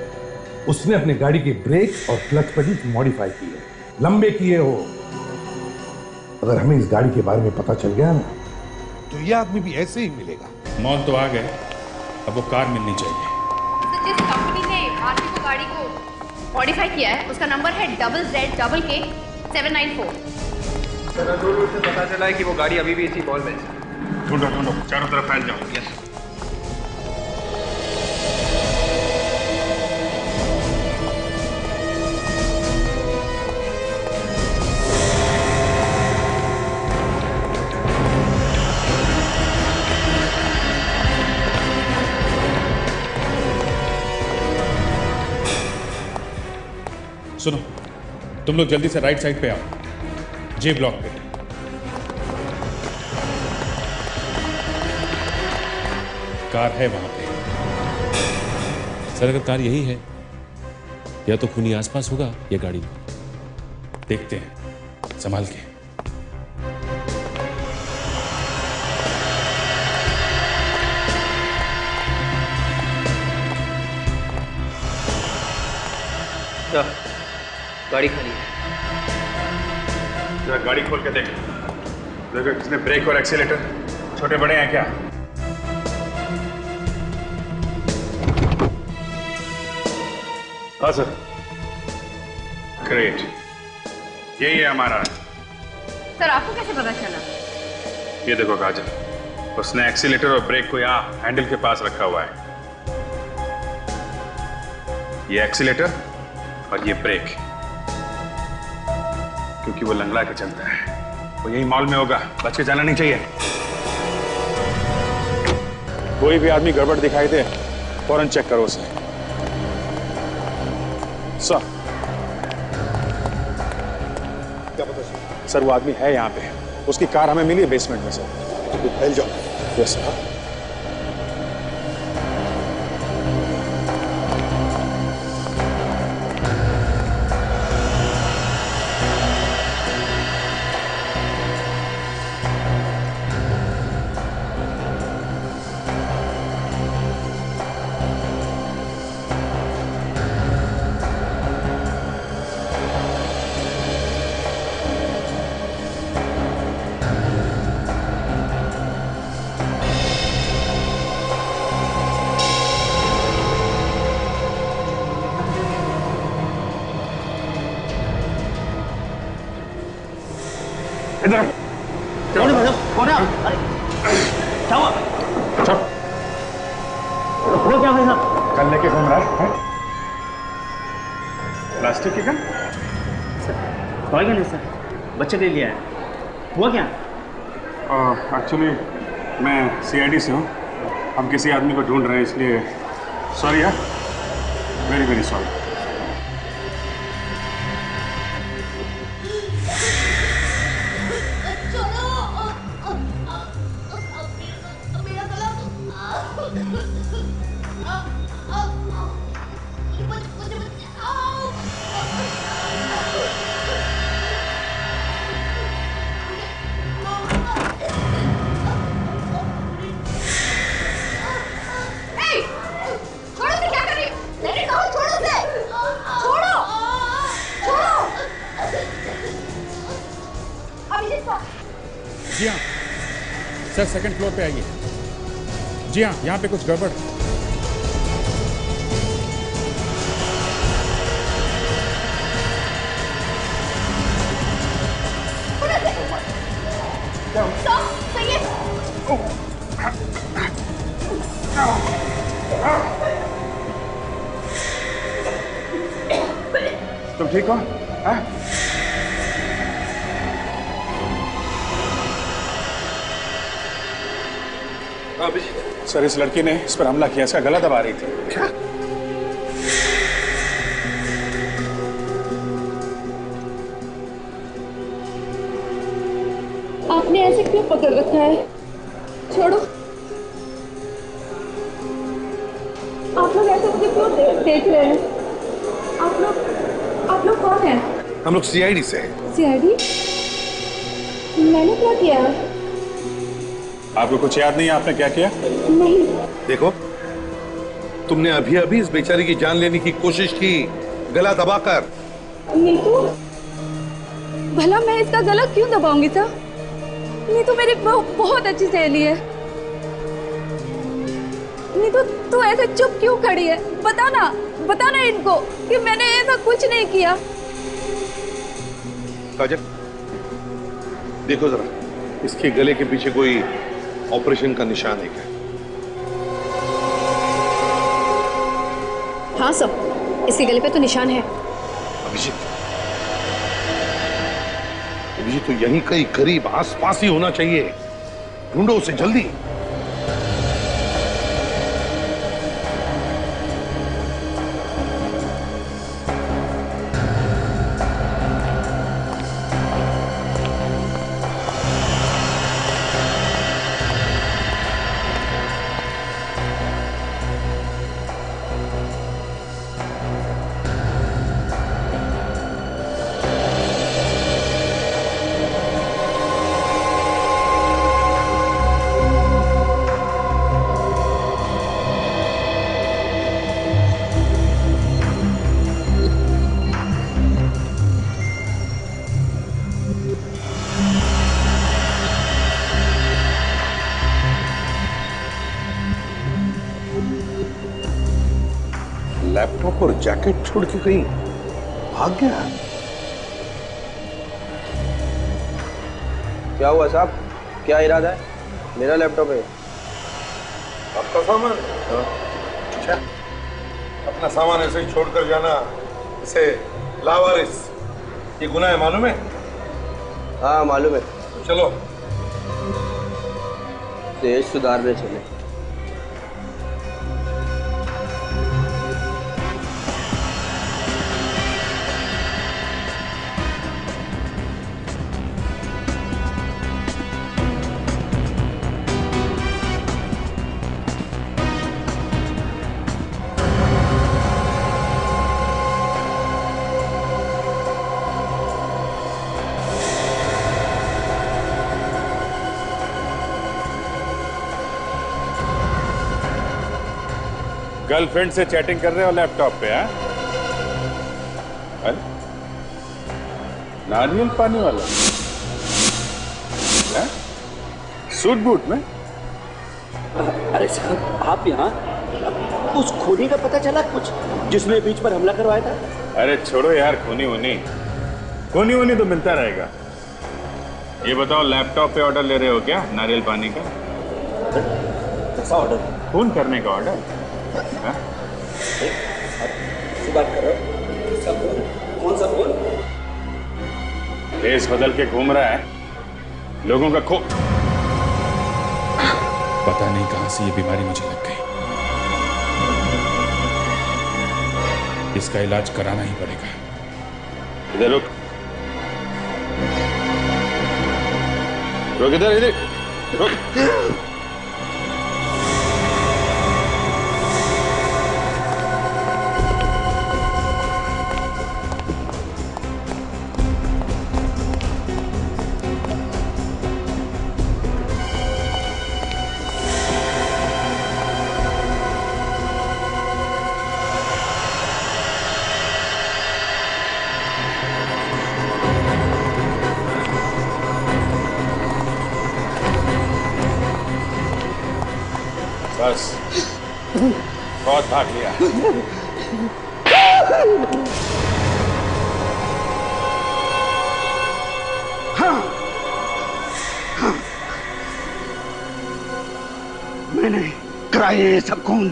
उसने अपने गाड़ी के ब्रेक और क्लच पेडल मॉडिफाई किए, लंबे किए हो। अगर हमें इस गाड़ी के बारे में पता चल गया ना तो ये आदमी भी ऐसे ही मिलेगा। मॉल तो आ गए, अब वो कार मिलनी चाहिए। जिस कंपनी ने मारपिको गाड़ी को मॉडिफाई किया है उसका नंबर है ZZK 794। दूर से पता चला है कि वो गाड़ी अभी भी इसी मॉल में है। ढूंढो ढूंढो, चारों तरफ फैल जाओ। यस। सुनो, तुम लोग जल्दी से राइट साइड पे आओ, जे ब्लॉक पे। कार है वहां पे। सर अगर कार यही है या तो खूनी आसपास होगा या गाड़ी में। देखते हैं, संभाल के। गाड़ी खाली है। जरा गाड़ी खोल के देख, देखो किसने ब्रेक और एक्सीलेटर छोटे बड़े हैं क्या? हाँ सर। ग्रेट, यही है हमारा। सर आपको कैसे पता चला? ये देखो काजल, उसने एक्सीलेटर और ब्रेक को यहाँ हैंडल के पास रखा हुआ है। ये एक्सीलेटर और ये ब्रेक, क्योंकि वो लंगड़ा के चलता है, वो यही मॉल में होगा, बच के जाना नहीं चाहिए। कोई भी आदमी गड़बड़ दिखाई दे फौरन चेक करो उसे। सर, क्या पता सर, वो आदमी है यहाँ पे, उसकी कार हमें मिली है बेसमेंट में सर। तो फैल जाओ। Yes sir. इधर कौन है? कौन है? क्या हुआ? वो क्या भाई साहब? कल लेके घूम रहा है? प्लास्टिक के गन? टॉय गन है सर, बच्चे के लिए आया। हुआ क्या? एक्चुअली मैं सीआईडी से हूँ, हम किसी आदमी को ढूंढ रहे हैं, इसलिए सॉरी यार, वेरी वेरी सॉरी। जी हाँ सर, सेकंड फ्लोर पे आइए। जी हाँ, यहाँ पे कुछ गड़बड़। तुम ठीक हो? हाँ? सर, इस लड़की ने इस पर हमला किया, इसका गला दबा रही थी। क्या? आपने ऐसे क्यों पकड़ रखा है? छोड़ो। आप लोग ऐसे मुझे क्यों देख रहे हैं? आप लोग कौन हैं? हम लोग सीआईडी से हैं। सीआईडी? मैंने क्या किया? आपको कुछ याद नहीं है आपने क्या किया? नहीं। देखो, तुमने अभी अभी इस बेचारी की जान लेने की कोशिश की, गला दबाकर। नीतू, भला मैं इसका गला क्यों दबाऊंगी सर? नीतू मेरी बहुत अच्छी सहेली है। नीतू, तू ऐसे चुप क्यों खड़ी है? बताना इनको कि मैंने ऐसा कुछ नहीं किया। काजल, देखो जरा, इसके गले के पीछे कोई ऑपरेशन का निशान है क्या? हाँ सर, इसके गले पे तो निशान है। अभिजीत तो यहीं कहीं करीब आसपास ही होना चाहिए। ढूंढो उसे जल्दी। लैपटॉप और जैकेट छोड़ के कहीं भाग गया। क्या हुआ साहब? क्या इरादा है? मेरा लैपटॉप है। आपका सामान? अच्छा, अपना सामान ऐसे ही छोड़कर जाना, इसे लावारिस, ये गुनाह है, मालूम है? हाँ मालूम है। तो चलो देश सुधारने चले। गर्लफ्रेंड से चैटिंग कर रहे हो लैपटॉप पे? अरे नारियल पानी वाला है? सूट बूट में? अरे साहब, आप यहाँ? उस खूनी का पता चला कुछ, जिसने बीच पर हमला करवाया था? अरे छोड़ो यार, खूनी वूनी तो मिलता रहेगा। ये बताओ, लैपटॉप पे ऑर्डर ले रहे हो क्या नारियल पानी का? कैसा ऑर्डर? खून करने का ऑर्डर? बात कर रहे हो? भेष बदल के घूम रहा है, लोगों का खो। पता नहीं कहां से ये बीमारी मुझे लग गई। इसका इलाज कराना ही पड़ेगा। इधर रुक, रुक, इधर रुक। बस, बहुत भाग लिया। हाँ, हाँ, मैंने कराए ये सब खून।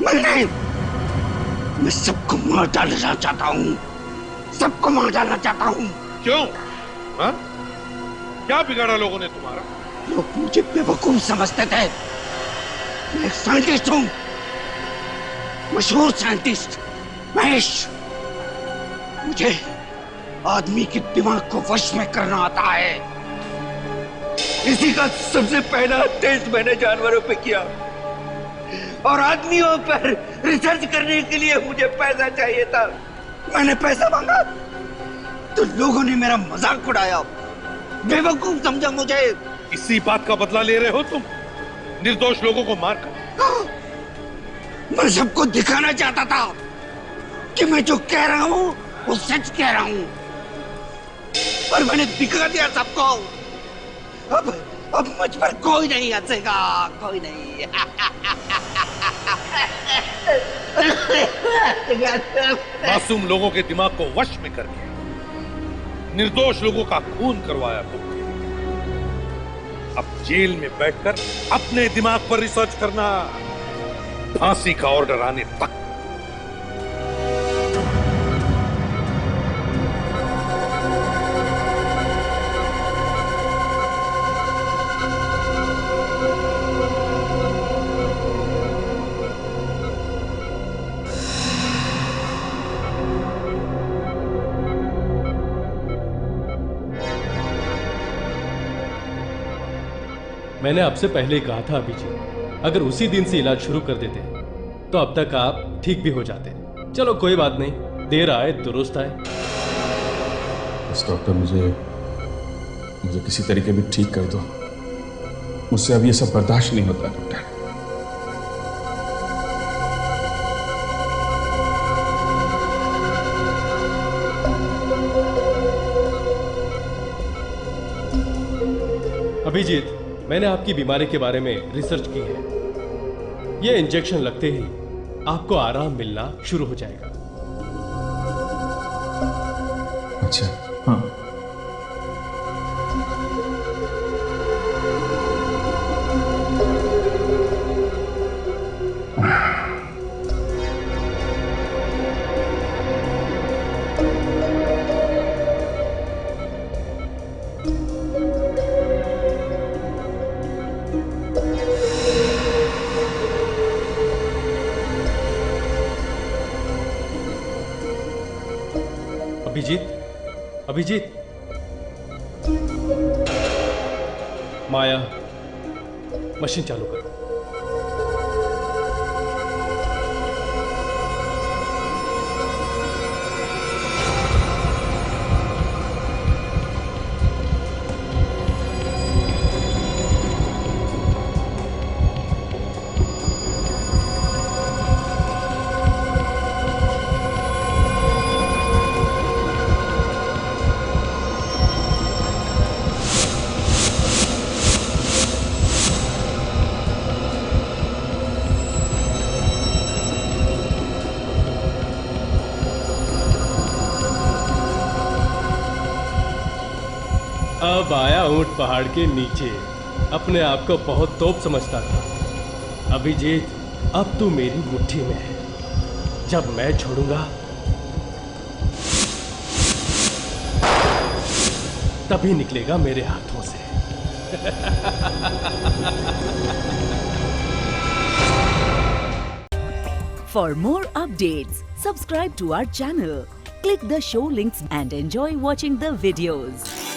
मैं सबको मार डालना चाहता हूँ, सबको मार डालना चाहता हूँ। क्यों? हाँ? क्या बिगाड़ा लोगों ने तुम्हारा? लोग मुझे बेवकूफ समझते थे। मैं एक साइंटिस्ट हूँ, मशहूर साइंटिस्ट महेश। मुझे आदमी के दिमाग को वश में करना आता है। इसी का सबसे पहला टेस्ट मैंने जानवरों पे किया, और आदमियों पर रिसर्च करने के लिए मुझे पैसा चाहिए था। मैंने पैसा मांगा तो लोगों ने मेरा मजाक उड़ाया, बेवकूफ समझा मुझे। इसी बात का बदला ले रहे हो तुम, निर्दोष लोगों को मारकर? मैं सबको दिखाना चाहता था कि मैं जो कह रहा हूँ वो सच कह रहा हूँ, और मैंने दिखा दिया सबको। अब मुझ पर कोई नहीं हंसेगा, कोई नहीं। मासूम लोगों के दिमाग को वश में करके निर्दोष लोगों का खून करवाया तुमने। अब जेल में बैठकर अपने दिमाग पर रिसर्च करना, फांसी का ऑर्डर आने तक। मैंने आपसे पहले ही कहा था अभिजीत, अगर उसी दिन से इलाज शुरू कर देते तो अब तक आप ठीक भी हो जाते। चलो कोई बात नहीं, देर आए दुरुस्त आए। बस डॉक्टर, मुझे किसी तरीके भी ठीक कर दो। मुझसे अब ये सब बर्दाश्त नहीं होता डॉक्टर। अभिजीत, मैंने आपकी बीमारी के बारे में रिसर्च की है। यह इंजेक्शन लगते ही आपको आराम मिलना शुरू हो जाएगा। अच्छा, हाँ। अभिजीत, माया, मशीन चालू करो। अब आया ऊंट पहाड़ के नीचे। अपने आप को बहुत तोप समझता था। अभिजीत, अब तू मेरी मुट्ठी में है। जब मैं छोड़ूंगा तभी निकलेगा मेरे हाथों से। For more updates, subscribe to our channel, click the show links and enjoy watching the videos.